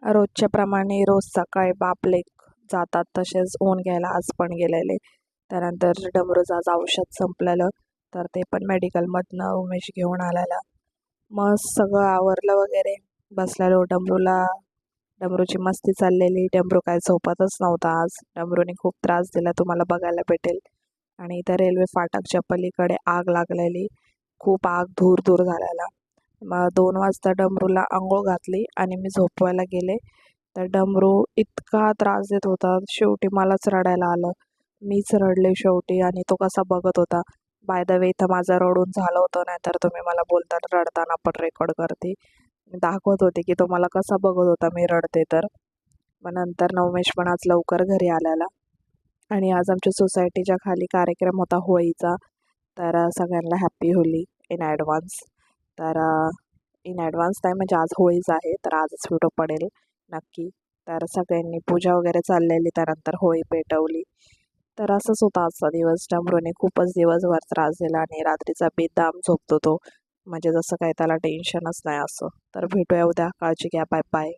रोजच्या प्रमाणे रोज सकाळी बापले जातात तसेच ऊन घ्यायला आज पण गेलेले. त्यानंतर डमरूचं आज औषध संपलेलं तर ते पण मेडिकलमधनं उमेश घेऊन आलेला. मग सगळं आवरलं वगैरे बसलेलो. डमरूची मस्ती चाललेली. डमरू काय झोपतच नव्हता आज. डमरूने खूप त्रास दिला, तुम्हाला बघायला भेटेल. आणि इथं रेल्वे फाटकच्या पलीकडे आग लागलेली, खूप आग धूर धूर झालेला. मग 2 वाजता डमरूला आंघोळ घातली आणि मी झोपवायला गेले तर डमरू इतका त्रास देत होता, शेवटी मलाच रडायला आलं. मीच रडले शेवटी आणि तो कसा बघत होता. बाय द वे इथं माझं रडून झालं होतं, नाहीतर तुम्ही मला बोलता रडताना पण रेकॉर्ड करते. मी दाखवत होते की तो मला कसा बघत होता मी रडते तर. मग नंतर नवमेश पण आज लवकर घरी आलेला आणि आज आमच्या सोसायटीच्या खाली कार्यक्रम होता होळीचा. तर सगळ्यांना हॅपी होली इन ॲडव्हान्स. तर इन ॲडव्हान्स नाही म्हणजे आज होळीच आहे तर आजच व्हिडिओ पडेल नक्की. तर सगळ्यांनी पूजा वगैरे चाललेली, त्यानंतर होळी पेटवली. तर असंच होता आजचा दिवस. डमरूने खूपच दिवसभर त्रास दिला आणि रात्रीचा बेदाम झोपतो तो, म्हणजे जसं काही त्याला टेन्शनच नाही असं. तर भेटूया उद्या. काळजी घ्या. Bye bye.